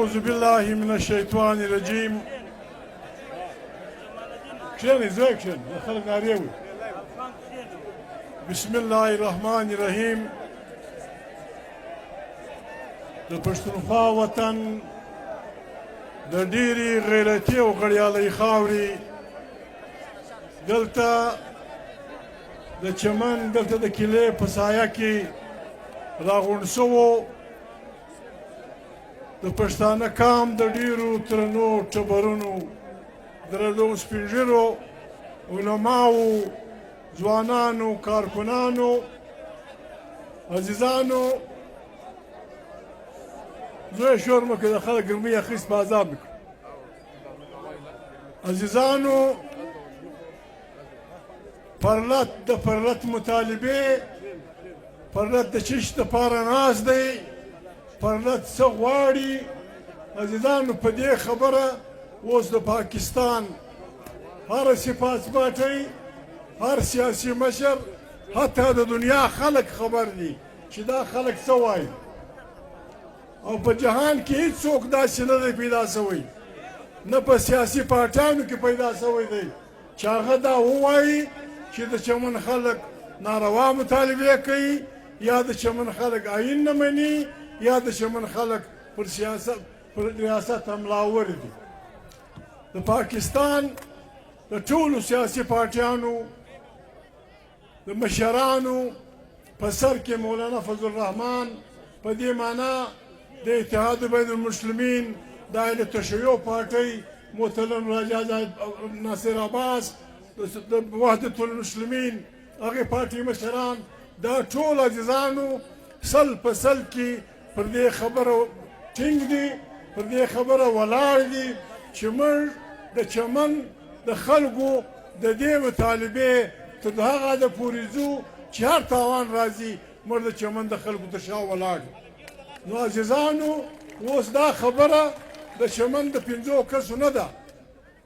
أعوذ بالله من الشيطان الرجيم. كشني زوي كشني خلق ناريوي. بسم الله الرحمن الرحيم. د پښتونخوا وطن د ډېرې غیرتي او غړیالۍ خاورې دلته د چمن دلته د کیلې په سایه کې راغونډ شوو د پښتانه قام د ډېرو ترنو ټبرونو درنو سپین ږیرو علماو ځوانانو کارکنانو عزیزانو زوی شور مه کوه د خلک ګرمۍ اخیست په عذاب مې کړو عزیزانو پرلت د پرلت مطالبې پرلت د چش دپاره ناست دی پرلت څه غواړي عزیزانو په دې خبره اوس د پاکستان هر سپاسپاټۍ هر سیاسي مشر حتی د دنیا خلک خبر دي چې دا خلک څه وایي او په جهان کې هیڅوک داسې نه دی پیدا شوی نه په سیاسي پارټیانو کې پیدا شوی دی چې هغه دا ووایي چې د چمن خلک ناروا مطالبې کوي یا د چمن خلک آیین نه مني یا د چمن خلک پر ریاست حملاور دي د پاکستان د ټولو سیاسي پارټیانو د مشرانو په سر کې مولانا فضل الرحمن په دې معنا د اتحاد بین المسلمین د اهل تشیع پارټۍ محترم راجا ناصر عباس د وحدت المسلمین هغې پارټۍ مشران دا ټول عزیزانو سل په سل کې پر دې خبره ټینګ دي پر دې خبره ولاړ دي چې موږ د چمن د خلکو د دې مطالبې تر هغه حده پورې ځو چې هر تاوان راځي موږ د چمن د خلکو تر شا ولاړ نو عزیزانو اوس دا خبره د چمن د 5 کسو نه ده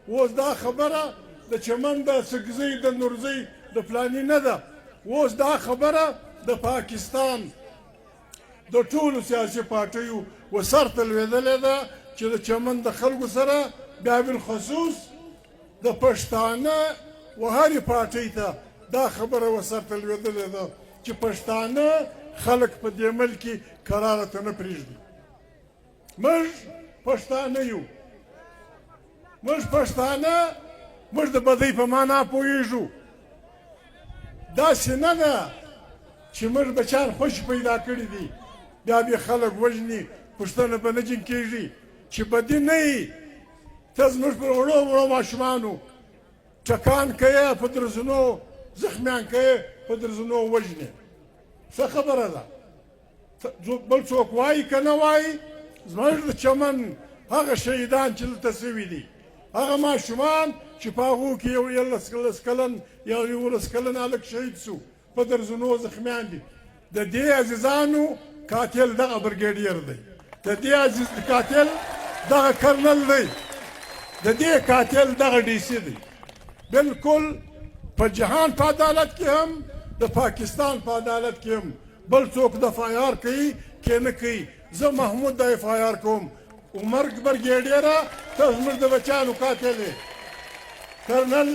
اوس دا خبره د چمن د سګزۍ د نورزۍ د فلاني نه ده اوس دا خبره د پاکستان د ټولو سیاسي پارټیو وسرته لوېدلې ده چې د چمن د خلکو سره بیا بالخصوص د پښتانه و هرې پارټۍ ته دا خبره وسرته لوېدلې ده چې پښتانه خلک په دې ملک کې کراره ته نه پرېږدي موږ پښتانه یو موږ پښتانه موږ د بدۍ په معنا پوهېږو داسې نه ده چې موږ بچیان خوشي پیدا کړي دي بیا بیا خلک وژني پوښتنه به نه جنګ کېږي چې بدي نه وي ته زموږ پر وړو وړو ماشومانو ټکان کوې په درزونو زخمیان کوې په درزونو وژنې څه خبره ده بل څوک وایي که نه وایي زموږ د چمن هغه شهیدان چې دلته سوي دي هغه ماشومان چې په هغو کې یو 11 کلن یا 11 کلن هلک شهید سو په درزونو زخمیان دي د دې عزیزانو قاتل دغه برګیډیر دی د دې قاتل دغه کرنل دی د دې قاتل دغه ډي سي دی بالکل په جهان په عدالت کې هم د پاکستان په عدالت کې هم بل څوک د اف آی آر کوي کې نه کوي زه محمود د اف آی آر کوم عمر برګیډیره ته زموږ د بچیانو قاتل یې کرنل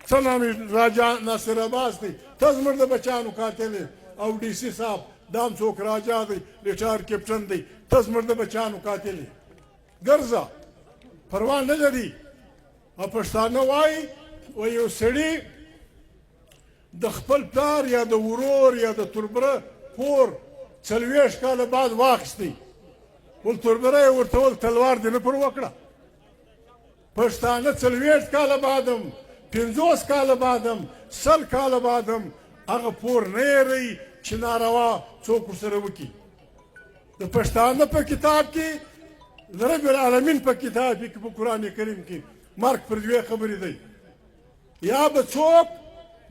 څه نام راجا ناصر عباس دی ته زموږ د بچیانو قاتل یې او ډي سي صاحب دا هم څوک راجا دی ریټایر کیپټن دی ته زموږ د بچیانو قاتل یې ګرځه پروا نه لري او پښتانه وایي و یو سړي د خپل پلار یا د ورور یا د تربره پور 40 کاله بعد واخیستی ول تربره یې ورته ویل تلوار دې نه پر وکړه پښتانه 40 کاله بعدم 50 کاله بعدم 100 کاله بعدم هغه پور نه هېروي چې ناروا څوک ورسره وکړي د پښتانه په کتاب کې د رب العالمین په کتاب کې په قرآن کریم کې مرګ پر دوې خبرې دی یا به څوک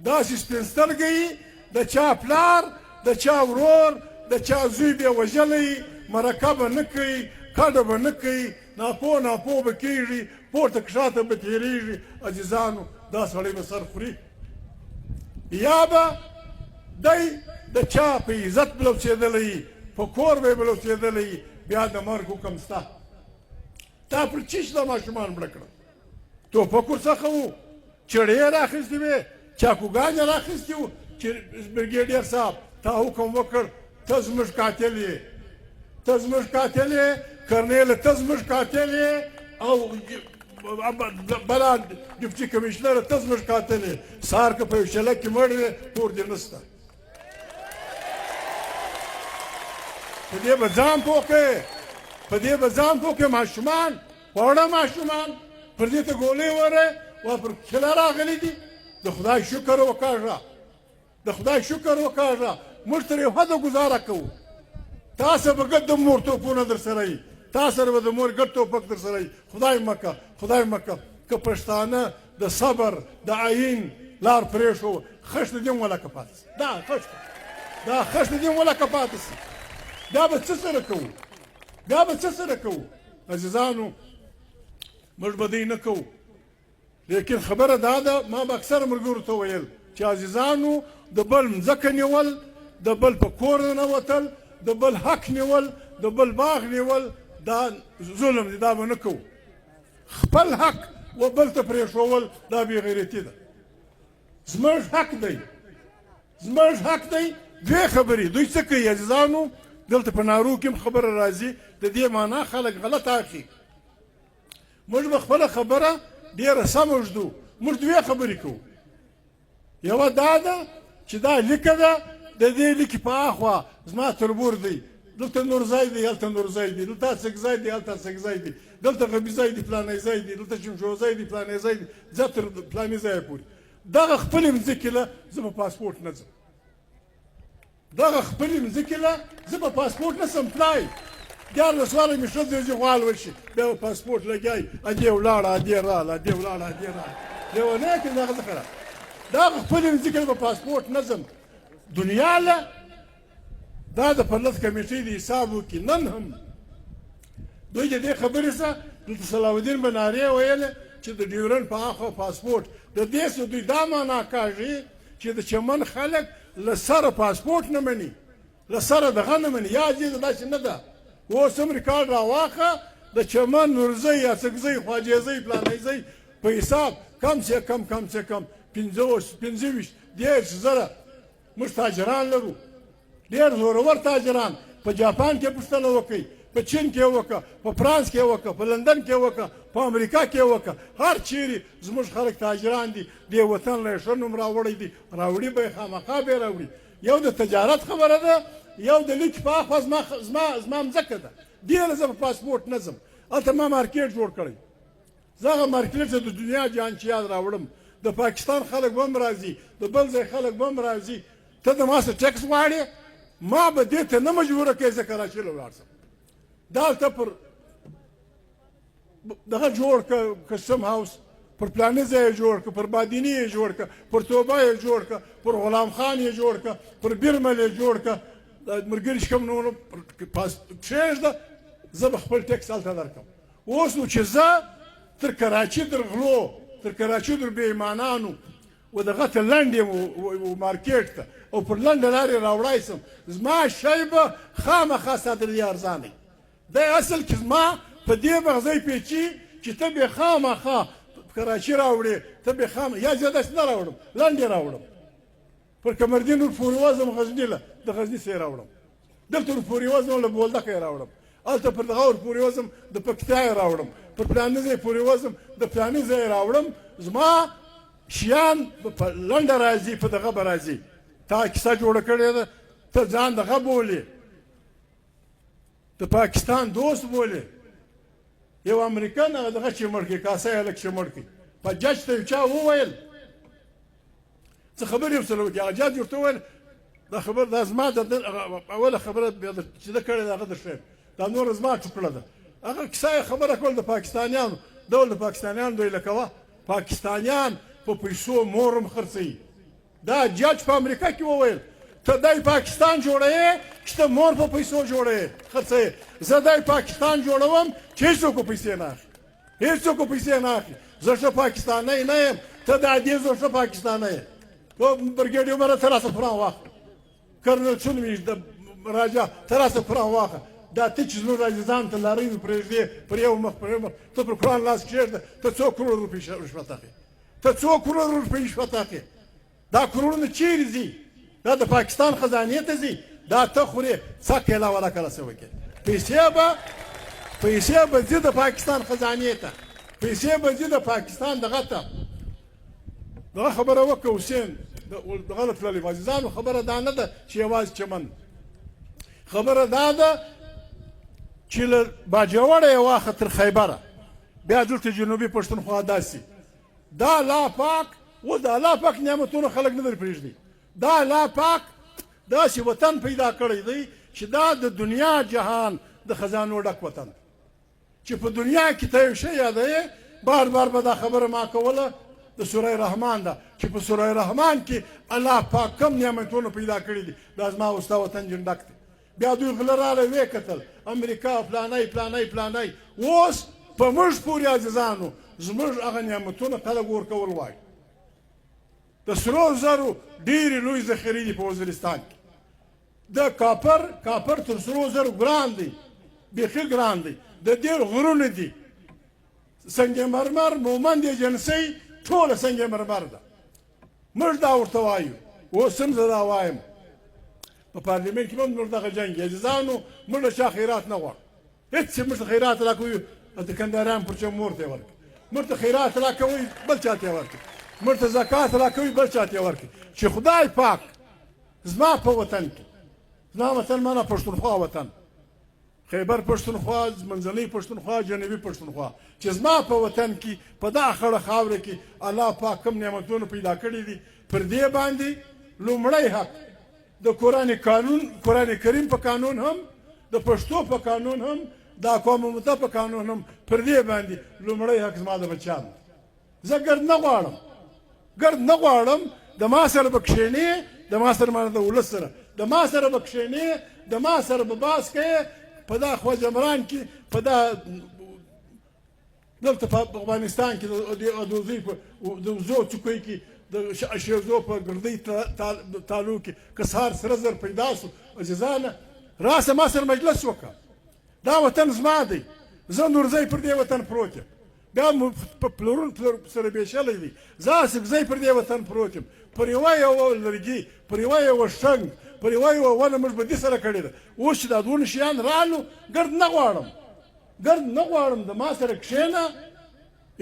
داسې سپین سترګی د چا پلار د چا ورور د چا زوی به وژلی مرکه به نه کوي کډه به نه کوي ناپو ناپو به کېږي پورته کښاته به تېرېږي عزیزانو دا سړی به سر خوري یا به دی د چا په عزت بلوڅېدلی په کور به یې بلوڅېدلی بیا د مرګ حکم شته تا پر چیش دا ماشومان مړه کړه ټوپک ورڅخه و چړې یې راخیستې وې چاقوګان یې راخیستي وو چې برګېډیر صاحب تا حکم وکړ ته زموږ قاتل یې ته زموږ قاتل یې کرنیله ته زموږ قاتل یې او بله ډپټي کمیشنره ته زموږ قاتل یې سهار که په یو شله کې مړ وې کور دې نسته په دې به ځان پوه کوې په دې به ځان پوه کوې ماشومان واړه ماشومان پر دې ته ګولۍ وره و پر کله راغلي دي د خدای شکر وکړه د خدای شکر وکړه موږ تر یو حده ګزاره کوو تاسو به ګډ د مور توپونه در سره وي تا سره به د مور ګډ ټوپک در سره وي خدای مکه خدای مکه که پښتانه د صبر د عین لار پرېښو خښ د دې ولکه پاتې سي دا خښ د دې ولکه پاتې سي دا به څه سره کوو دا به څه سره کوو عزیزانو موږ به دی نه کوو لیکن خبره دا ده ما به اکثره ملګرو ته ویل چې عزیزانو د بل مځکه نیول د بل په کور ننوتل د بل حق نیول د بل باغ نیول دا ظلم دی دا به نه کوو خپل حق و بل ته پرېښول دا بې غیرتي ده زموږ حق دی زموږ حق دی دوې خبرې دوی څه کوي عزیزانو دلته په نارو کې هم خبره راځي د دې معنا خلک غلط اخلي موږ به خپله خبره ډېره سمه ږدو موږ دوې خبرې کوو یوه دا ده چې دا لیکه ده د دې لیکې په اخوا زما تربور دی دلته نور ځای دی هلته نور ځای دی دلته څک ځای دی هلته څک ځای دی دلته غبي ځای دی فلانی ځای دی دلته شمشو ځای دی فلانی ځای دی ځه تر فلاني ځایه پورې دغه خپلې مځکې له زه په پاسپورټ نه ځم دغه خپلې مځکې له زه په پاسپورټ نه سم تلای 14 مې ښځې ځي غوال وشي بیا به پاسپورټ لګیایي ادې ولاړه ادې راله ادې ولاړه ادې راله لیونی کړي دغه څخه دغه خپلې مځکې له په پاسپورټ نه ځم دنیا له دا د پرلط کمیټې د حساب وکړي نن هم دوی د دې خبرې څه دلته صلاح الدین به نارې ویلې چې د ډیورنډ په اخوا پاسپورټ د دې څه دوی دا معنا کاږي چې د چمن خلک له سره پاسپورټ نه مني له سره دغه نه مني یا عزیزه داسې نه ده اوس هم ریکارډ راواخه د چمن نورزۍ یا څکزۍ خواجېزۍ فلانیزۍ په حساب کم سے کم 25 دېرش زره موږ تاجران لرو ډېر زورور تاجران په جاپان کې پوښتنه وکړئ په چین کې وکړه په فرانس کې وکړه په لندن کې وکړه په امریکا کې وکړه هر چیرې زموږ خلک تاجران دي دې وطن له ښه نوم راوړی دي راوړي به یې خامخا به یې راوړي یو د تجارت خبره ده یو د لیک په اخوا زما مځکه ده دې له زه په پاسپورټ نه ځم هلته ما مارکېټ جوړ کړی زه هغه مارکېټ ته د دنیا جهان چې یاد راوړم د پاکستان خلک به هم راځي د بل ځای خلک به هم راځي ته د ما څه ټیکس غواړې ما به دې ته نه مجبوره کوې زه کراچۍ له ولاړ شم دا هلته پر دغه جوړ کړه کسټم هاوس پر پلاني ځای یې جوړ کړه پر بادیني یې جوړ کړه پر توبه یې جوړ کړه پر غلام خان یې جوړ کړه پر بیرمل یې جوړ کړه ملګري چې کوم نو پرېږده زه به خپل ټیکس هلته درکړم اوس نو چې زه تر کراچي در غلو تر کراچي در بې ایمانانو و دغه ته لنډ یم و مارکېټ ته او پر لنډه لارې راوړی سم زما شی به خامخا ساتلی ارزانه دی اصل کې زما په دې مغزی پیچي چې ته بې خامخا کراچي راوړې ته بې خامخا یا زه داسې نه راوړم لنډې راوړم پر کمردین ور پورې وزم غزني له د غزني څخه یې راوړم دلته ور پورې وزم له بولدکه یې راوړم هلته پر دغه ور پورې وزم د پکتیا یې راوړم پر پلاني ځای پورې وزم د پلاني ځای یې راوړم زما شیان په لنډه راځي په دغه به راځي تا کیسه جوړه کړې ده ته ځان دغه بولې د پاکستان دوست بولې یو امریکن هغه دغه چې مړ کړي کاسه یې هلک چې مړ کړي په جج ته یو چا وویل څه خبرې ورسره وکړي هغه جج ورته وویل دا خبر دا زما د اوله خبره چې ده کړې ده هغه درښیم دا نوره زما ټوکړه ده هغه کیسه یې خبره کول د پاکستانیانو ډول د پاکستانیانو دوی لکه وه پاکستانیان په پیسو مورم خرڅوي دا جج په امریکا کې وویل ته دای پاکستان جوړوې چې ته مور په پیسو جوړوې خرڅوې زه دای پاکستان جوړوم چې هېڅوک په پیسې نه اخلي هېڅوک په پیسې نه اخلي زه ښه پاکستانی نه یم ته د عادي زه ښه پاکستانی یې تو برګېډ عمره ته راسه قرآن واخله کرنل چون وي د راجا ته راسه قرآن واخله دا ته چې زموږ عزیزانو ته لارۍ پرېږدې پر یو مخ پر یو مخ ته پر قرآن لاس کښېږده ته څو کروړ روپۍ رشوت اخلې ته څو کروړ روپۍ رشوت اخلې دا کروړونه چیرې ځي دا د پاکستان خزانې ته ځي دا ته خورې څه کیله ولا کله څه وکړې پیسې به ځي د پاکستان خزانې ته پیسې به ځي د پاکستان دغه ته دغه خبره وکړه حسین دغه نه تللې عزیزانو خبره دا نه ده چې یوازې چمن خبره دا ده چې له باجوړه یې واخه تر خیبره بیا دلته جنوبي پښتونخوا داسې دا الله پاک اوس د الله پاک نعمتونه خلک نه در پرېږدي دا الله پاک داسې وطن پیدا کړی دی چې دا د دنیا جهان د خزانو ډک وطن چې په دنیا کې ته یو شی یادوې بار بار به دا خبره ما کوله د سوره رحمان ده چې په سوره رحمان کې الله پاک کوم نعمتونه پیدا کړي دي دا زما او ستا وطن جن ډک دی بیا دوی غله راغله ویې کتل امریکا فلانی اوس په موږ پورې عزیزانو زموږ هغه نعمتونه خلک ورکول وایي د سرو زرو ډېرې لوی ذخیرې دي په وزیرستان کې د کاپر تر سرو زرو ګران دی بیخي ګران دی د ډېر غرونه دي سنگ مرمر مومند ایجنسۍ ټوله سنگ مرمر ده موږ دا ورته وایو اوس هم زه دا وایم په پارلیمنت کې به موږ دغه جنګ عزیزانو موږ له چا خیرات نه غواړو هېڅ چې موږ ته خیرات راکوي د کندهاریان پر چم مور ته یې ورکړي موږ ته خیرات راکوي بل چا ته یې ورکړي موږ ته زکات راکوي بل چا ته یې ورکړي چې خدای پاک زما په وطن کې زما وطن مانا پښتونخوا وطن خیبر پښتونخوا منځنۍ پښتونخوا جنوبي پښتونخوا چې زما په وطن کې په دغه خړه خاوره کې الله پاک کوم نعمتونه پیدا کړي دي پر دې باندې لومړی حق د قرآن کریم په قانون هم د پښتو په قانون هم د اقوام متحده په قانون هم پر دې باندې لومړی حق زما د بچیانو زه ګرد نه غواړم د ما سره به کښېنې د ما سره مانه د ولس سره د ما سره به کښېنې د ما سره به باس کوې په دا خواجمران کې په دا دلته په افغانستان کې د وزو چوکۍ کې د شیرزو په ګردۍ تالو کې که سهار سره زر پیدا سو عزیزانه راسه ما سره مجلس وکړه دا وطن زما دی زه نورزی پر دې وطن پروت یم بیا په پلورون سره بېشلی دی زه اصفزی پر دې وطن پروت یم پر یوه لرګي پر یوه شنګ پر یوه ونه موږ بدي سره کړې ده اوس چې دا دونه شیان رالو ګرد نه غواړم د ما سره کښېنه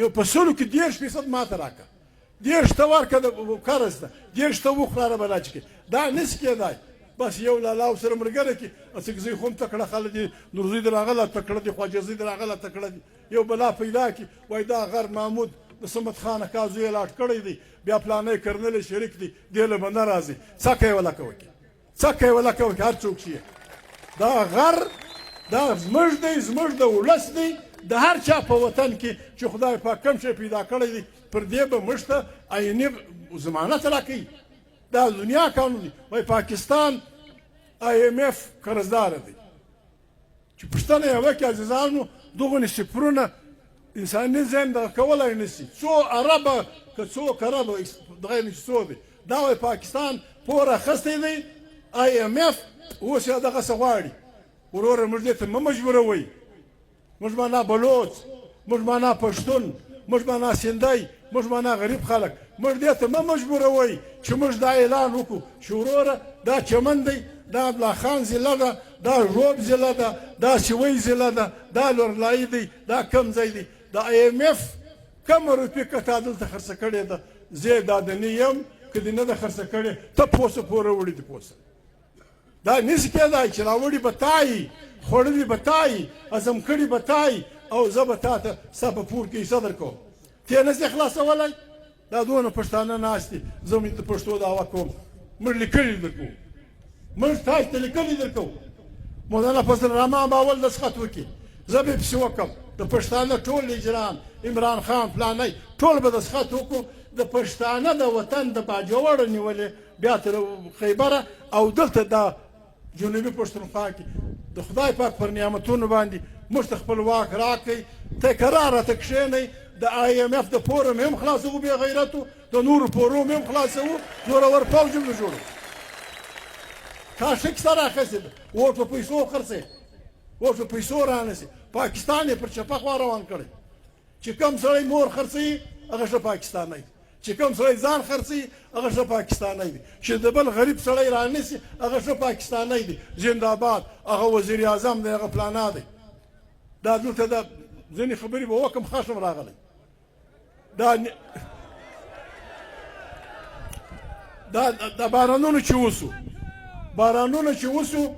یو په سلو کې 10% ما ته راکړه 10 ته ورکړه د قرض ته 10 ته وخوره بلا چې دا نشي کېدای بس یو لالاو سره ملګری کې اڅکزی خو هم تکړه خلک دي نورزی د راغله تکړه دي خواجزی د راغله تکړه دي یو بلا پیدا کی وای دا غر محمود د صمد خان کازو یې لاټ کړی دی بیا پلانې کرنل شریک دي دی له بنده راځي څه کوي ولا کوي هر څوک شي دا غر دا زموږ دی زموږ د ولس دی د هر چا په وطن کې چې خدای پاک کوم شی پیدا کړی دی پر دې به موږ ته عیني ضمانت راکوي دا دنیا قانون دی وای پاکستان IMF قرضدار دی چې پوښتنه یې وکړي عزیزانو دغه صفرونه انساني ذهن دغه کولی نشي څو عربه که څو کربه دغه نشي څو دی دا وای پاکستان پور اخیستی دی IMF اوس یې دغسې غواړي وروره موږ دې ته مه مجبوروئ موږ معنا بلوچ موږ معنا پښتون موږ معنا سندی موږ معنا غریب خلک موږ دې ته مه مجبوروئ چې موږ دا اعلان وکړو چې وروره دا چمن دی دا ابلاخان ضلع ده دا ژوب ضلع ده دا سوی ضلع ده دا لورلایي دی دا کم ځای دی د IMF کومه روپۍ که تا دلته خرڅه کړې ده زه دا دنې یم که دې نه ده خرڅه کړې ته پوسه پوره وړي دي پوسه دا نشي کېدای چې راوړي به تایي خوړلي به تایي عزم کړي به تایي او زه به تا ته ستا په پور کې حصه درکوم ته یې نشې خلاصولی دا دونه پښتانه ناست دي زه د پښتو دعوه کوم موږ لیکلي درکوو موږ تاسو ته لیکلي درکوو مولانا فضل الرحمن به اول دسخط وکړي زه به یې پسې وکړم د پښتانه ټول اجرام عمران خان فلانی ټول به دسخط وکړو د پښتانه د وطن د باجوړ نیولې بیا تر خیبره او دلته دا جنوبي پښتونخوا کې د خدای پاک پر نعمتونو باندې موږ ته خپل واک راکړئ ته کراره ته کښېنئ د IMF د پوره مې هم خلاصوو بې غیرتو د نورو پورو مې هم خلاصوو زورور پوځ هم نه جوړوو تا ښه کیسه راخیستې ده اوټ په پیسو خرڅې اوس په پیسو رانیسي پاکستان یې پر چپه خوا روان کړی چې کوم سړی مور خرڅوي هغه ښه پاکستانی دی چې کوم سړی ځان خرڅوي هغه ښه پاکستانی دی چې د بل غریب سړی رانیسي هغه ښه پاکستانی دی زنده‌باد هغه وزیر اعظم دی هغه فلانا دی دا دلته د ځینې خبرې به وکړم خشم راغلی دا بارانونه چې وسو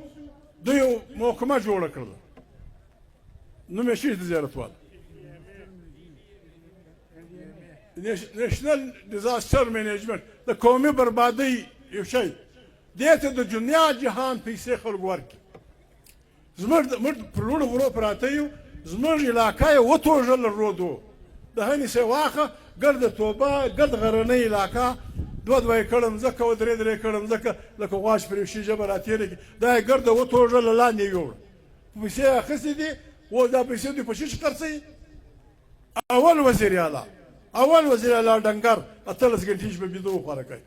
دوی یو محکمه جوړه کړله نوم یې شي د زیارتوال نیشنل ډیزاسټر مینجمنټ د قومي بربادۍ یو شی دې ته د دنیا جهان پیسې خلک ورکړي زموږ پر لوړو غرو پراته یو زموږ علاقه یې وتوږله رودو د هنې سې واخه ګرد توبه ګرد غرنۍ علاقه دوه ایکړه مځکه و درې ایکړه مځکه لکه غواش پرې شي ژبه راتېره کړي دا یې ګرده وتوږله لاندې یې یوړه پیسې یې اخیستې دي اوس دا پیسې دوی په شي خرڅوي اول وزیر اعلی ډنګر 18 ګنټې په بيدو خوره کوي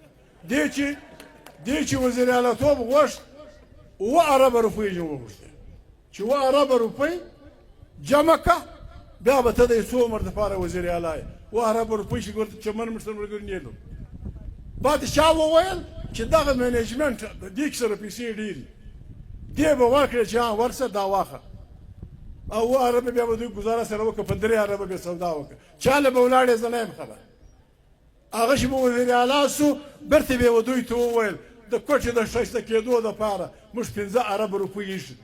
دې چې وزیر اعلی توب غوښت 7 اربه روپۍ یې وغوښتې چې 7 اربه روپۍ جمع که بیا به ته د څو عمر دپاره وزیر اعلی یې 7 اربه روپۍ چې ګورته چمن مشر ملګري نیلو بادشاه وویل چې دغه منیجمنټ دې کې سره پیسې ډېرې دې به ورکړې چې ورسه دا واخه او 7 اربه بیا به دوی ګزاره سره وکړه په 3 اربه بیا سودا وکړه چا له به ولاړې زه نه یم خبر هغه چې به وزیر اعلی سو برته به یې دوی ته وویل د کوټې د ښایسته کېدو دپاره موږ 15 اربه روپۍ ایښي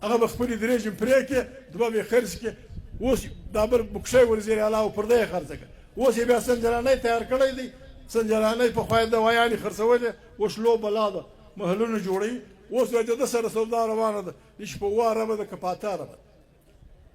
هغه به خپلې درېجم پرې کړې دوه به یې خرڅ کړې اوس دا بل بکشی وزیر اعلی و پر ده یې خرڅه کړه اوس یې بیا سنجرانی تیار کړی دی سنجرانی پخوا یې دوایانې خرڅولې اوس لو بلا ده محلونه جوړوي اوس وایي د ده سره سودا روانه ده چې په 7 اربه ده که په 8 اربه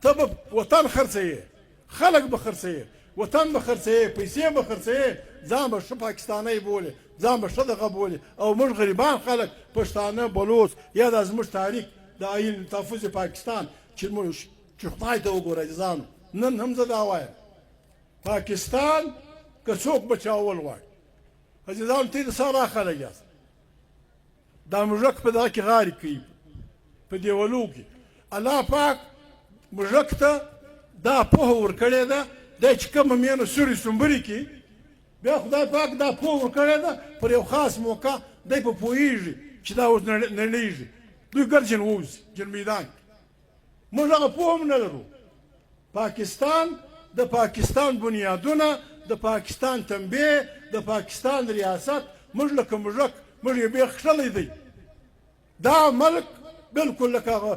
ته به وطن خرڅوې خلک به خرڅوې وطن به خرڅوې پیسې به خرڅوې ځان به ښه پاکستانی بولې ځان به ښه دغه بولې او موږ غریبان خلک پښتانه بلوچ یا دا زموږ تاریخ د آیین تحفظ پاکستان چې خدای ته وګورئ ځانو نن هم زه دا وایم پاکستان که څوک بچاول غواړي عزیزانو ته د څه راخلک یاست دا مژک په دغه کې غارې کوي په دیولو کې الله پاک مژک ته دا پوهه ورکړې ده دی چې کومه مینه سوري سومبري کې بیا خدای پاک دا پوهه ورکړې ده پر یو خاص موقع دی په پوهېږي چې دا اوس نړېږي دوی ګرجن ووځي جن میدان کې موږ هغه پوهه هم نه لرو د پاکستان بنیادونه د پاکستان تنبیه د پاکستان ریاست موږ لکه مژک موږ یې بیخ کښلی دی دا ملک بلکل لکه هغه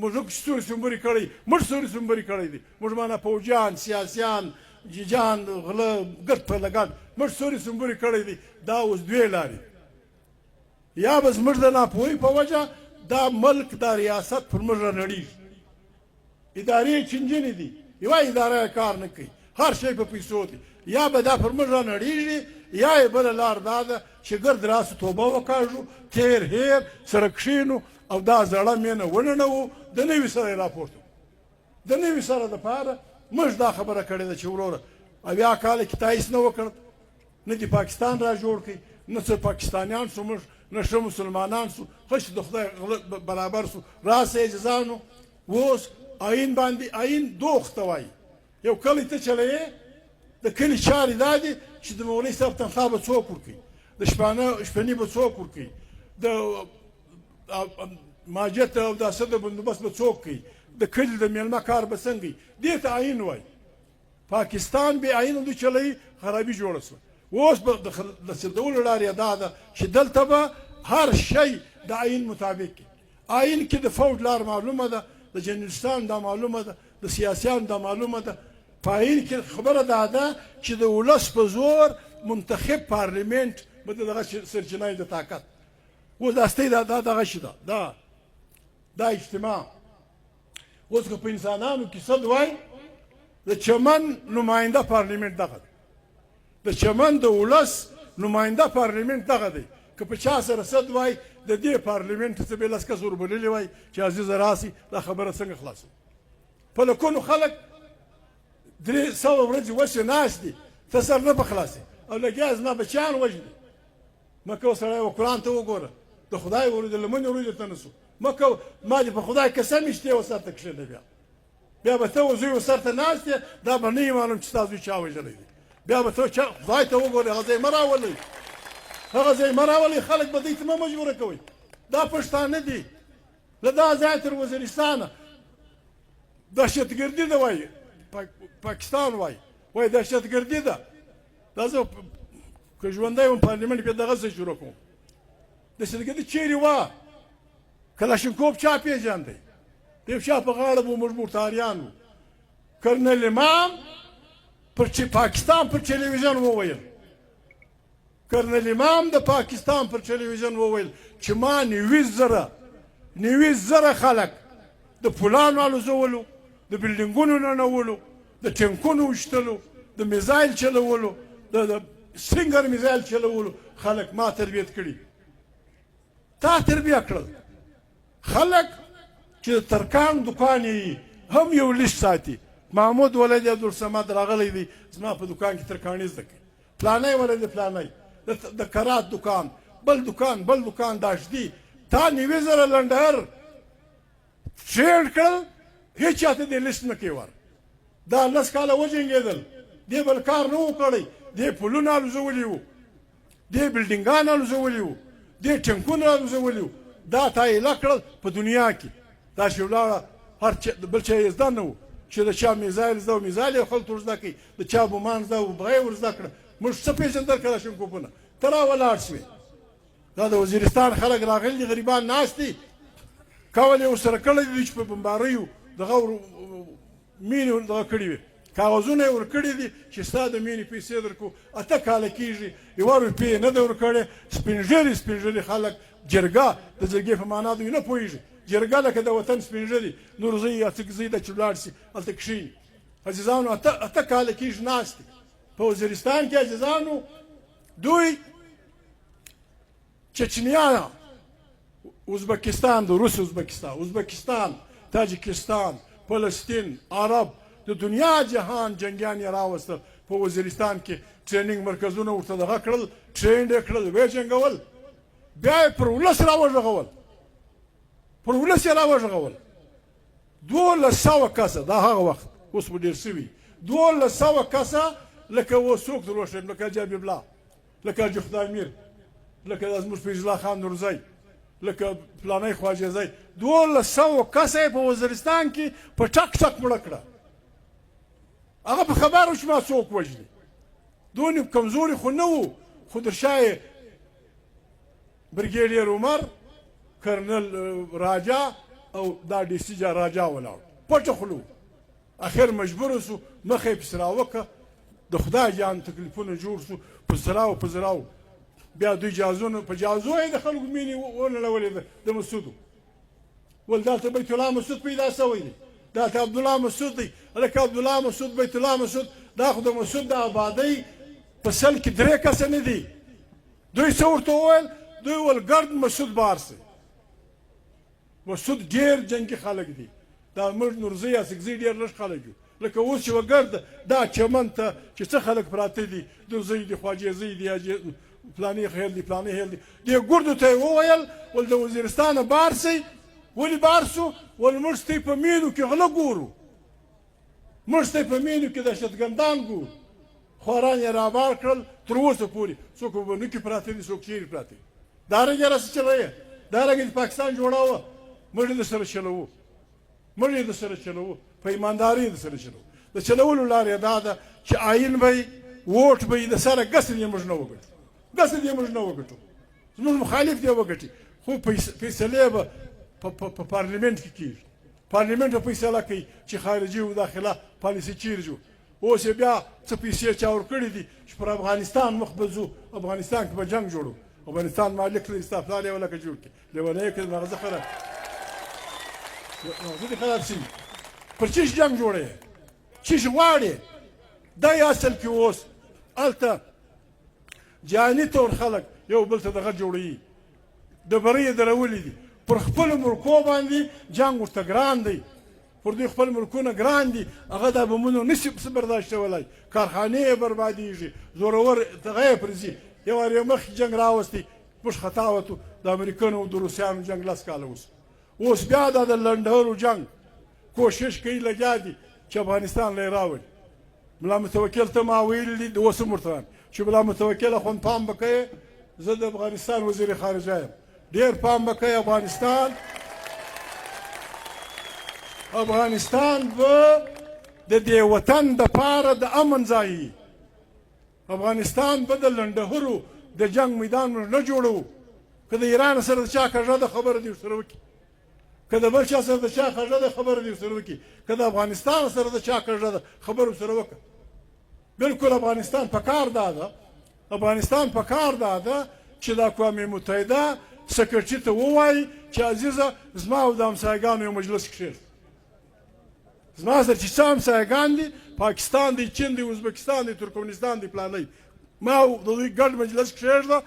مژک چې سوري سومبري کړی موږ سوري سومبري کړی دی موږ مانه پوجیان سیاسیان جیجان غله ګډ په لګډ موږ سوري سومبري کړی دی دا اوس دوې لارې یا به زموږ د ناپوهۍ په وجه دا ملک دا ریاست پر موږ رانړېږي ادارې چنجنې دي یوه اداره کار نه کوي هر شی په پیسو دی یا به دا پر موږ رانړېږي یا یې بله لار دا ده چې ګرد راسو توبه وکاږو تیر هیر سره کښېنو او دا زړه مینه وننوو د نوي سره یې راپورته د نوي سره دپاره موږ دا خبره کړې ده چې وروره اویا کاله کې تایس نه وکړ نه دې پاکستان را جوړ کړي نه څه پاکستانیان سو موږ نه ښه مسلمانان سو ښه چې د خدای برابر سو راسه اجزانو اوس آیین باندې آیین دوخ ته وایي یو کلی ته چلوې د کلي چارې دا دي چې د مولوي صاحب تنخوا به څوک ورکوي د شپني به څوک ورکوي د ماجت او داسې د بندوبست به څوک کوي د کلي د میلمه کار به څنګه وي دې ته آیین وایي پاکستان بې آیینه دوی چلوي خرابي جوړه سوه اوس به د څرځولو لار یې دا ده چې دلته به هر شی د آیین مطابق آیین کې د فوج لار معلومه ده د جنرالستان دا معلومه ده د سیاسیانو دا معلومه ده په آیین کې خبره دا ده چې د ولس په زور منتخب پارلمنټ به د دغه سرچینه د طاقت اوس داستی دا دغه شي ده دا اجتماع اوس که په انسانانو کې صد وای د چمن نماینده پارلمنټ دغه دی د چمن د ولس نماینده پارلمنټ دغه دی که په چا سره صد وای د دې پارلمنټ څه به لس کس وربللي وای چې عزیزه راسي دا خبره څنګه خلاصه په لکونو خلک 300 ورځې وسې ناست دي ته سر نه به خلاصې او لګیا زما بچیان وژني مه کوه سړی و قرآن ته وګوره د خدای ورځې د لمنې ورځې ته نه سو مه کوه ما دې په خدای قسم وي چې ته یې ورسره ته کښېنه بیا به ته زوی ورسره ته ناست یې دا به نه یې معلوم چې ستا زوی چا وژلی دی بیا به ته خدای ته وګورې هغه ځای مه راولئ هغه ځای مه راولئ خلک به دوی ته مه مجبوره کوئ دا پښتانه دي له دا ځایه تر وزیرستانه دهشتګردي ده وایي پاکستان وایي دهشتګردي ده دا زه که ژوندی وم پارلمنټ کې دغسې شروع کوم دهشتګردي چیرې وه کلاشینکوف چا پېژاندی د یو چا په غاړه به موږ مرتاریان وو کرنل امام پاکستان پر ټلویزیون وویل کرنل امام د پاکستان پر ټلویزیون وویل چې ما 90 زره خلک د پلانو الوزولو د بلډینګونو ننولو د ټینکونو ویشتلو د میزایل چلولو د سټرینګر میزایل چلولو خلک ما تربیت کړي تا تربیه کړل خلک چې د ترکان دکان یې هم یو لیست ساتي محمود ولد عبدالصمد راغلی دی زما په دکان کې ترکاڼي زده کوي پلانی ولد پلانی د کرات دکان بل دکان داشتي تا 90 زره لنډر ټرېډ کړل هېڅ چاته دې لیست نه کې ور دا 10 کاله وجنګېدل دې بل کار نه و کړی دې پلونه الوزولي وو دې بلډینګان الوزولي وو دې ټینکونه الوزولي وو دا تا یې کړل په دنیا کې دا چې ولاړه هر بل چا یې زده نه وو چې د چا میزایل زده و میزایل یې خلکو ور زده کړي د چا بومان زده و بغه یې ور زده کړه موږ څه پېژندل کلاشینکوفونه ته راولاړ شوې دا د وزیرستان خلک راغلي دي غریبان ناست دي کول یې ورسره کړی دي چې په بمباریو دغه مینې دغه کړي وي کاغذونه یې ورکړي دي چې ستا د مینې پیسې درکړو 8 کاله کېږي 1 روپۍ نه ده ورکړې سپین ږیري خلک جرګه د جرګې په معنا دوی نه پوهېږي جرګه لکه د وطن سپین ږیري نور زوی یا څه زوی ده چې ولاړ شي هلته کښېني عزیزانو 8 کاله کېږي ناست دي په وزیرستان کې عزیزانو دوی چچنیا ازبکستان د روس ازبکستان تاجکستان فلسطین عرب د دنیا جهان جنګیان یې راوستل په وزیرستان کې ټریننګ مرکزونه ورته دغه کړل ټرینډ یې کړل ویې جنګول بیا یې پر ولس راوژغول 1200 کسه دا هغه وخت اوس به ډېر سوي 1200 کسه لکه اوس څوک دروښیم لکه جابر الله لکه جخدا امیر لکه زموږ فیض الله خان نورزی لکه پلانی خواجه زی 1200 کسه یې په وزیرستان کې په ټک مړه کړه هغه په خبر و چې ما څوک وژني دونې کمزوري خو نه وو خو در شا یې برګیډیر عمر کرنل راجا او دا ډي سي راجا ولاړ پټه خلو اخر مجبور سو مخې پسې راوکه د خدای جان تکلیفونه جوړ سو په زراو بیا دوی جازونه په جازو یې د خلکو مینې ونړولې د مسودو ول دلته بیت الله مسعود پیدا سوی دی دلته عبدالله مسعود دی هلکه عبدالله مسعود بیت الله مسعود دا خو د مسعود د آبادۍ په سل کې 3 کسه نه دي دوی څه ورته وویل دوی ول ګرد مسعود بارسي مسعود ډېر جنګي خلک دي دا موږ نورزی اسکزي ډېر لږ خلک یو لکه اوس چې وګرد دا چمن ته چې څه خلک پراته دي نورزی دي خواجه زی دي پلانی خیل دي پلانی هیل دي دې ګردو ته یې وویل ول د وزیرستانه بارسئ ولې بارسو ول موږ ستاسې په مینو کې غله ګورو موږ ستاسې په مینو کې دهشتګردان ګورو خواران یې رابار کړل تر اوسه پورې څوک په بنو کې پراته دي څوک چیرې پراته دي دارنګه یې راسه چلوي دارنګه د پاکستان جوړاوه موږ یې درسره چلوو په ایمانداري یې درسره چلوو د چلولو لار یې دا ده چې آیین به یې ووټ به یې د سره ګسل یې موږ نه وګټو زموږ مخالف دی وګټي خو فیصلې به په پارلمنټ کې کېږي پارلمنټ به فیصله کوي چې خارجي او داخله پالیسي چیرې ځو اوس یې بیا څه پیسې چا ورکړي دي چې پر افغانستان مخ به ځو افغانستان کې به جنګ جوړو افغانستان مالک لري ستا پلار یې ولکه جوړ کړي لیونی یې کړي مغزه دې خراب شي پر چیش جنګ جوړی چیش غواړي دا یې اصل کې اوس هلته جاني تور خلک یو بل ته دغه جوړوي ډبرې یې درولي دي پر خپلو ملکو باندې جنګ ورته ګران دی پر دوی خپل ملکونه ګران دي هغه دا بمونو نشي برداشتولی کارخانې یې بربادېږي زورور دغه یې پرځي یو وار یې مخکې جنګ راوستی موږ خطا وتو د امریکنو او د روسیانو جنګ 10 کاله اوس اوس بیا دا د لنډهرو جنګ کوشش کوي لګیا دي چې افغانستان له راوړي. ملا متوکل ته ما ویلي دي اوس هم ورته وایم چې ملا متوکل اخوند پام به کوې، زه د افغانستان وزیر خارجه یم، ډېر پام به کوې. افغانستان به د دې وطن دپاره د امن ځای وي. افغانستان به د لنډهرو د جنګ میدان موږ نه جوړوو. که د ایران سره د چا کږه ده خبره دې ورسره وکړي، که د بل چا سره د چا کږه ده خبره دې ورسره وکړي، که د افغانستان سره د چا کږه ده خبره ورسره وکړه. بلکل افغانستان په کار دا ده چې د اقوام متحده سکرټري ته ووایي چې عزیزه زما او د همسایګانو یو مجلس کښېږده. زما سره چې څه همسایګان دي، پاکستان دی، چین دی، ازبکستان دی، ترکمنستان دی، فلانی، ما د دوی ګډ مجلس کښېږده،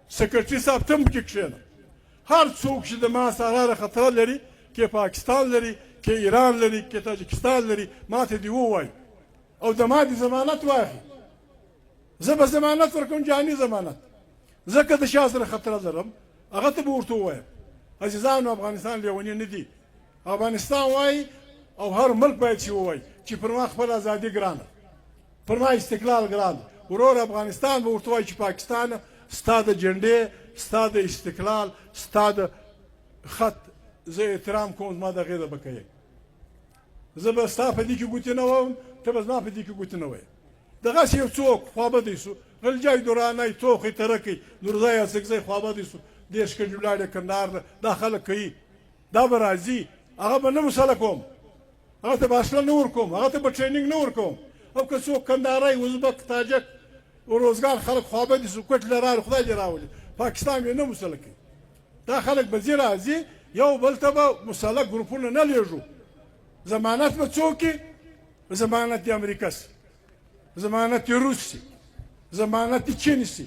سکرټري صاحب ته هم پکې کښېنه. هر څوک چې د ما سره خطره لري، که پاکستان لري، که ایران لري، که تاجکستان لري، ما ته دې ووایي او د ما دې ضمانت واخلي. زه به ضمانت ورکوم، جهاني ضمانت. زه که د چا سره خطره لرم هغه ته به ورته ووایم عزیزانو افغانستان لیونی نه دي. افغانستان وایي او هر ملک باید چې ووایي چې پر ما خپل ازادي ګرانه، پر ما استقلال ګران. ورور افغانستان به ورته وایي چې پاکستان ستا د جنډې، ستا د استقلال، ستا د خط زه احترام کوم، زما د غیره به کوې. زه به ستا په دې کې ګوتې نه وهم، ته به زما په دې کې ګوتې نه وایې. دغسې یو څوک خوابدی سو، غلجای دورانی، توخی ترکی، نورزای اڅکزی خوابدی سو، دیش کډې ولاړې کندهار ته، دا خلک کوي، دا به راځي، هغه به نه مسله کوم، هغه ته به اصله نه ورکوم، هغه ته به ټرینینګ نه ورکوم. او که څوک کندهاری، ازبک، تاجک روزګار خلک خوابدي سو، کوټ له راغلي، خدای دې راولي، پاکستان یې نه مسله کوي. دا خلک به ځي راځي، یو بل ته به مسله ګروپونه نه لیږو. ضمانت به څوک وي؟ ضمانت د امریکا سي، ضمانت روس سي، ضمانت چین سي،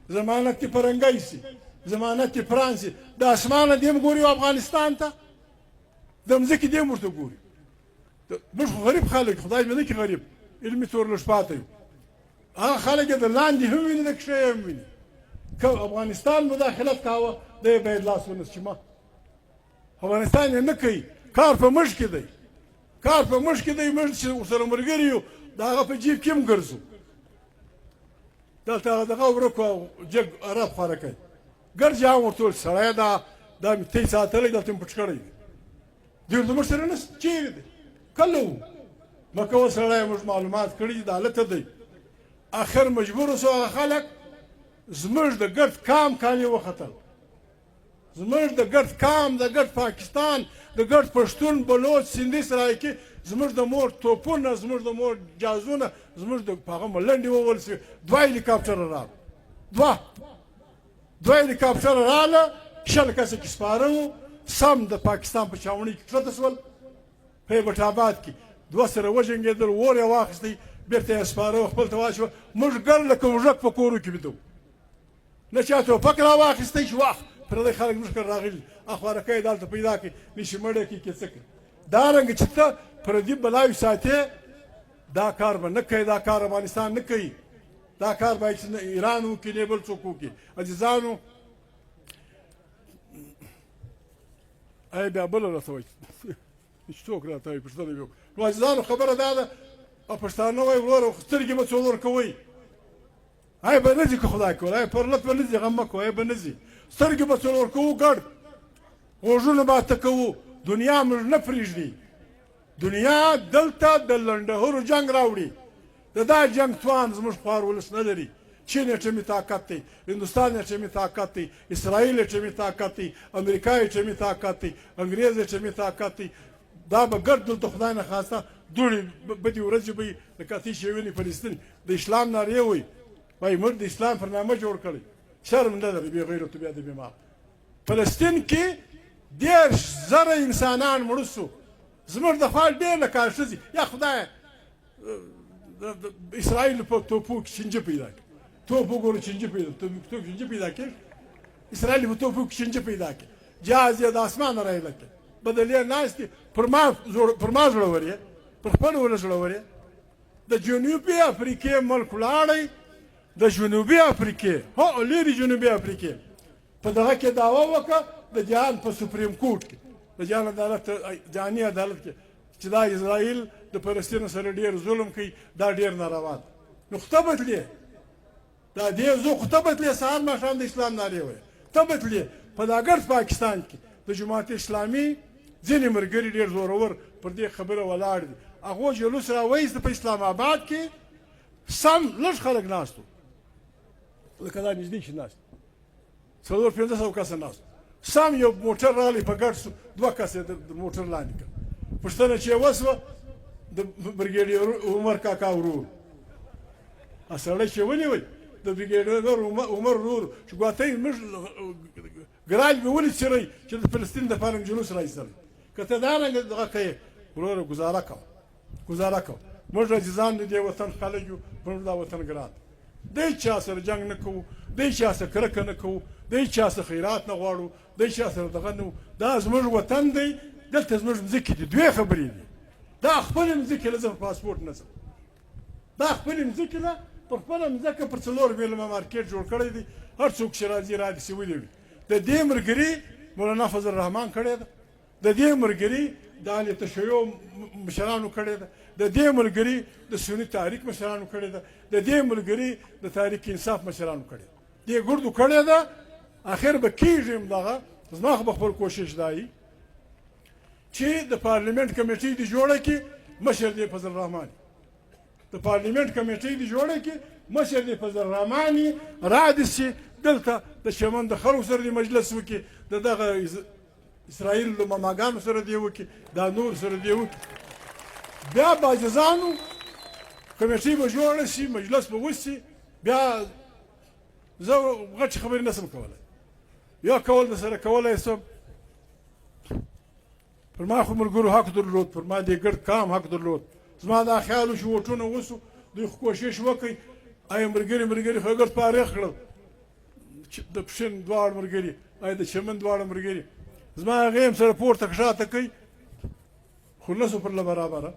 ضمانت فرنګی سي، ضمانت فرانس سي. د اسمانه دې هم ګوري افغانستان ته، د مځکې دې هم ورته ګوري. موږ خو غریب خلک، خدای مې نه کړي غریب، علمي طور لږ پاته یو. هغه خلک یې د لاندې هم ویني، د کښې هم ویني. که افغانستان مداخلت کاوه دی یې باید لاس ونیسي. ما افغانستان یې نه کوي، کار په موږ کې دی، کار په موږ کې دی. موږ چې ورسره ملګري یو د هغه په جیب کې هم ګرځو. دلته دغه ورک او جګ عرب خواره کوي، ګرځي هم ورته ویل سړی دا مې تی ساتلی، دلته مې پټ کړی دی. دوی ورته موږ سره نسته، چېرې دی، کله و؟ مه کوه سړی، موږ معلومات کړي دي، دا هلته دی. اخر مجبور سو هغه خلک زموږ د ګډ کام کالي وختل، زموږ د ګډ کام، د ګډ پاکستان، د ګډ پښتون، بلوچ، سندي، سرایکي، زموږ د مور توپونه، زموږ د مور جازونه، زموږ د هغه ملنډې وول سوې. دوه هلیکاپټره راغله، دوه هلیکاپټره راغله، شل کسه کې سپاره وو، سم د پاکستان په چاونۍ کې کښته شول، په هیبت آباد کې دوه سره وجنګېدل، اور یې واخیستی، بېرته یې سپاره خپل ته واچوه. موږ ګر لکه موږک په کورو کې ویده وو، نه چا ټوپک را واخیستی چې واخ پردی خلک موږ کره راغلي، خوارکۍ دلته پیدا کړي، نشي مړی کړي، که څه کړي. دارنګه چې ته پردي بلاوې ساتې، دا کار به نه کوي، دا کار افغانستان نه کوي. دا کار باید چې نه ایران وکړي، نه بل څوک وکړي. عزیزانو، ای بیا بله راته وایي، څوک راته وایي پوښتنه مې وکړه. نو عزیزانو خبره دا ده، او پښتانه وایي وروره سترګې به څو ورکوئ، ای به نه ځي که خدای کول، ای پرلت به نه ځي، غم مه کوه، ای به نه ځي. سترګې به څو ورکوو ګډ، غوږونه به اته کوو. دنیا موږ نه پرېږدي. دنیا دلته د لنډهرو جنګ راوړي. د دا جنګ توان زموږ خوار ولس نه لري. چین یې ټیمي طاقت دی، هندوستان یې ټیمي طاقت دی، اسرائیل یې ټیمي طاقت دی، امریکا یې ټیمي طاقت دی، انګریز یې ټیمي طاقت دی. دا به ګرد دلته خدای نه خواسته دوړې بدې ورځې به وي، لکه اتیش یې ویني فلسطین د اسلام نارې وایي، وایي موږ د اسلام پر نامه جوړ کړی. شرم نه لري، بې غیرتو بیا د بیمار. فلسطین کې 10,000 انسانان مړه سو، زموږ د خوا ډېر لکه ښځې. یا خدایه اسرائیل په توپو کې چینجه پیدا کړي، توپ وګوره چینجه پیدا، توپ چینجه پیدا کړي، اسرائیل په توپو کې چینجه پیدا کړي، جهاز یې د اسمانه راایله کړي، بدل یې ناست دي. پر ما زړور یې، پر خپل ولس زړور یې. د جنوبي افریقې ملک ولاړی، د جنوبي افریقې، لرې جنوبي افریقې په دغه کې دعوه وکړه د جهان په سپریم کورټ کې، د جان عدالت جاني عدالت کې چې دا اسرائیل د فلسطین سره ډېر ظلم کوي دا ډېر ناروا ده نو خو ته بدلې دا دې زه خو ته بدلې سهار ماښام د اسلام نارې وایي ته بدلې په دا ګرد پاکستان کې د جماعت اسلامي ځینې ملګري ډېر زورور پر دې خبره ولاړ دي هغو جلوس راوایست په اسلام آباد کې سم لږ خلک ناست وو لکه دا نږدې چې ناست 400-500 کسه ناست سم یو موټر راغلی په ګډ سو 2 کسه د موټر لاندې کړ پوښتنه چې یې وسوه د بریګیډیر عمر کاکا ورور سړی چې ونیوی د بریګیډیر عمر ورور چې ګواتۍ موږ ګراج مې ولید چیرئ چې د فلسطین دپاره جلوس راایستلی که ته دارنګه دغه کوې وروره ګزاره کوه موږ عزیزان د دې وطن خلک یو موږ دا وطن ګران دی چا سره جنګ نه کوو دی چا سره کرکه نه کوو دی چا سره خیرات نه غواړو دی چا سره دغه نه دا زموږ وطن دی دلته زموږ مځکې دي دوې خبرې دي دا خپلې مځکې له زه په پاسپورټ نه ځم دا خپلې مځکې نه پر خپله مځکه پر 4 میله مې مارکېټ جوړ کړی دی هر څوک چې راځي رادیسې ولېوي د دې ملګري مولانا فضل الرحمن کړی ده د دې ملګري د اهل تشیع مشرانو کړی ده د دې ملګري د سني تحریک مشرانو کړی ده د دې ملګري د تحریک انصاف مشرانو کړی ده دې ګردو کړی ده اخر به کېږي همدغه زما خو به خپل کوشش دا وي چې د پارلیمنټ کمیټۍ دې جوړه کړي مشر دې فضل الرحمن د پارلیمنټ کمیټۍ دې جوړه کړي مشر دې فضل الرحمن رادې شي دلته د چمن د خلکو سره دې مجلس وکړي د دغه اسرائیل له ماماګانو سره دې وکړي دا نور سره دې وکړي بیا به عاجزانو کمیټۍ به جوړه شي مجلس به وشي بیا زه غټې خبرې نه شم کولی یا کول د سره کولی شم پر ما خو ملګرو حق درلود پر ما دې ګرد کام حق درلود زما دا خیال و چې ووټونه وسو دوی خو کوشش وکړئ آیا ملګري خو ګرد فارغ کړل د پښین دواړه ملګري آیا د چمن دواړه ملګري زما هغې هم سره پورته کښاته کوي خو نه سو پرله برابره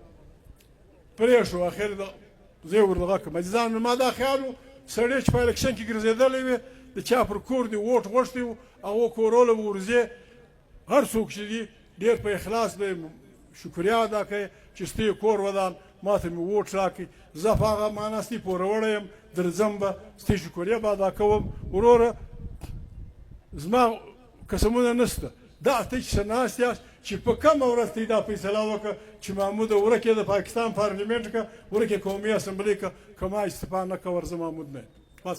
پرېښو اخر زه یې ور دغه کړم عزیزان ما دا خیال و سړی چې په الکشن کې ګرځېدلی وي د چا پر کور دې ووټ غوښتی و هغو کوروله به ورځې هر څوک چې دي ډېر په اخلاص به شکریا ادا کوي چې ستی کور ودان ما ته مې ووټ راکړي زه په هغه معنا ستی پوروړی یم درځم به ستی شکریا به ادا کوم وروره زما قسمونه نشته دا ته چې ناست یاست چې په کومه ورځ ته دا فیصله وکړه چې محمود ورکې د پاکستان پارلیمنټ که ورکې قومي اسمبلۍ که که ما استعفا نه که ورزه محمود نه بس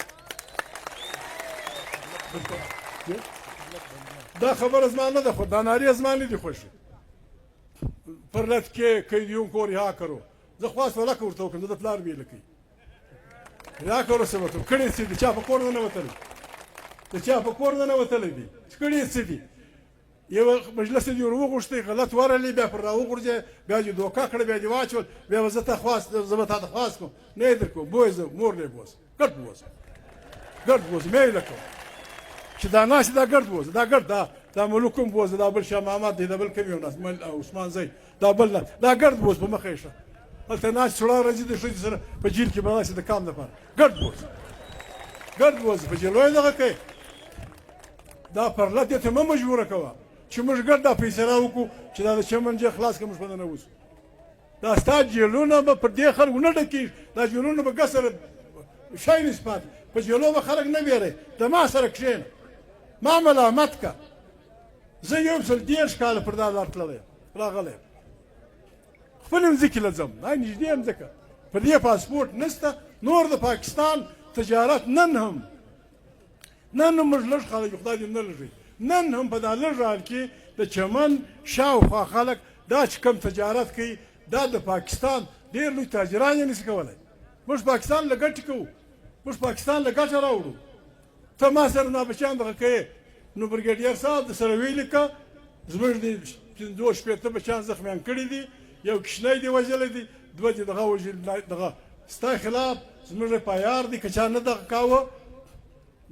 دا خبره زما نه ده خو دا نارې زما نه دي خوښې پر لټ کې قیدیون کو رها کرو زه خواست ولکه ورته وکړم زه د پلار بیله کوي رها کرو څه وته کړي څه دي چا په کور نه وتلی د چا په کور نه وتلی دي کړي څه دي یو مجلس دې ور وغوښتی غلط ورلی بیا پر راوغورځې بیا دې دوکه کړه بیا دې واچول بیا به زه ته خواست زه به تا ته خواست کوم نه یې در کوم بویزه مور نه بوز ګرد بوز مې یې لکوم چې دا ناست دا ګرد بوز دا ګرد دا ملوک کوم بوز دا بل شاه محمد دی دا بل کوم یو ناست عثمان زی دا بل نه دا ګرد بوز په مخه یې شه هلته ناست سړی راځي د ښځې سره په جیل کې به داسې د کام دپاره ګرد بوز په جیلو یې دغه کوي دا پرله دې ته مه مجبوره کوه چې موږ ګرد دا فیصله وکړو چې دا د چمن جې خلاص که موږ په دننه وځو دا ستا جیلونه به پر دې خلکو نه ډکېږي دا جیلونه به ګس سره شی نشي پاتې په جیلو به خلک نه بیروي د ما سره کښېنه ما ملامت که زه 130 کاله پر دا لار تللی یم راغلی یم خپلې مځکې له ځم دا نږدې مځکه پر دې پاسپورټ نشته نور د پاکستان تجارت نن هم موږ لږ خلک خدای دې نه لږوي نن هم په دا لږ حال کې د چمن شاوخوا خلک دا چې کوم تجارت کوي دا د پاکستان ډېر لوی تاجران یې نشي کولی موږ پاکستان له ګټې کوو موږ پاکستان له ګټه راوړو ته ما سره نابچیان دغه کوې نو برګیډیر صاحب د سره ویلي که زموږ د 50 بچیان زخمیان کړي دي یو کشنی دی وژلی دی 2 دې دغه وژلي دغه ستا خلاف زموږ پایار دی که چا نه دغه کاوه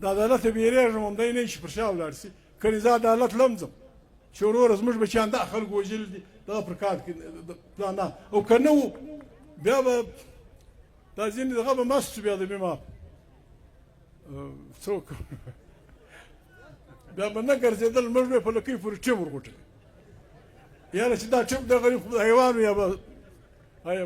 د عدالت بیریږم همدی نه شي پر شا ولاړ شي کنې زه عدالت لمځم چې وروره زموږ بچیان دا خلک وژلي دي دغه پر کار کې پلان او که نه و بیا به دا ځینې دغه به مست شو بیا د ما څوک بیا به نه ګرځېدل موږ به په لکۍ پورې ټیم ورغوټوي یاره چې دا ټیم د غریب حیوان وي یا به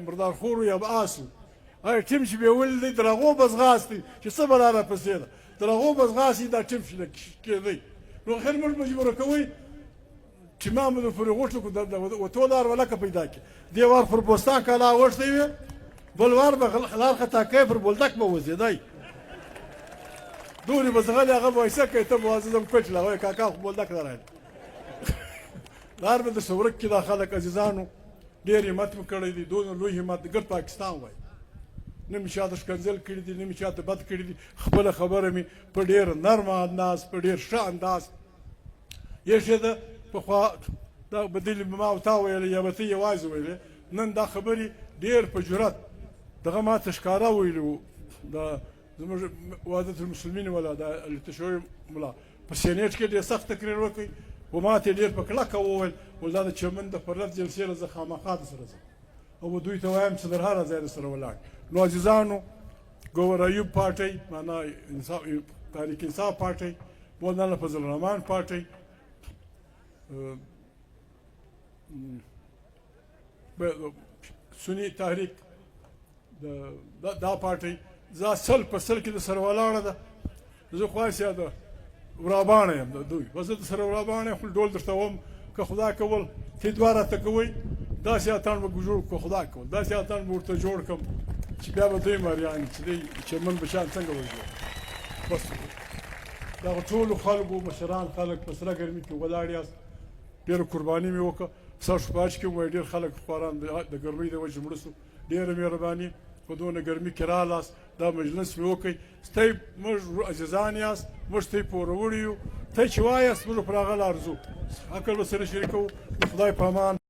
مردار خور وي یا به آس وي ټیم چې بېولي دی تر هغو به ځغاستئ چې څه به را راپسې ده تر هغو به ځغاستئ دا ټیم کېدی نو خیر موږ مجبوره کوئ چې ما مو پورې غوښتل کړو وتو لار ولکه پیدا کړي دې وار پر بوستان کالا غوښتی وي بل وار به لار خطا کوي پر بولدک به وځېدی دورې به ځغلې هغه به ویسه کوي ته به وازه ځم کوچ لا وایي کاکا خو بولدک نه راغلی لار به درسه ورک کړي دا خلک عزیزانو ډېر همت مې کړی دی دونه لوی همت ګرد پاکستان وایي نه مې چاته ښکنځل کړي دي نه مې چاته بد کړي دي خپله خبره مې په ډېر نرمه انداز په ډېر ښه انداز ایښې ده پخوا دا بدلې به ما او تا ویلې یا به ته یوازې ویلې نن دا خبرې ډېر په جرأت دغه ما ته ښکاره ویلي وو دا زموږ وحدت المسلمین والا دا التشوي ملا په سینېټ کې ډېر سخت تقریر وکړ و ما ته ډېر په کلکه وویل ول دا د چمن د فرد جلسې له زه خامخا درسره ځم او دوی ته وایم چې در هره ځای درسره ولاړ نو عزیزانو ګور ایوب پارټۍ معنا تحریک انصاف پارټۍ مولانا فضل الرحمان پارټۍ سنی تحریک دا پارټۍ زه سل په سل کې د سره ولاړه ده زه خواست د وراباڼه یم د دوی بس زه د سره وراباڼه یم خپل ډول درته وم که خدا کول ته دوه راته کوئ داسې اتڼ به جوړ کړو خدا کول داسې اتڼ به ورته جوړ کړم چې بیا به دوی مریان چې دی چمن بشان څنګه وژغوري بس دغه ټولو خلکو مشران خلک په سره ګرمي کې ولاړ یاست ډېره قرباني مې وکړه ستاسو په حج کې وایي ډېر خلک خواران د ګرمۍ د وجې مړه سو ډېره مهرباني په دونه ګرمي کې رالاست دا مجلس مې وکړئ ستی موږ عزیزان یاست موږ ستی پوروړي یو ته چې وایاست موږ پر هغه لار ځو عقل به سره شریکوو د خدای په امان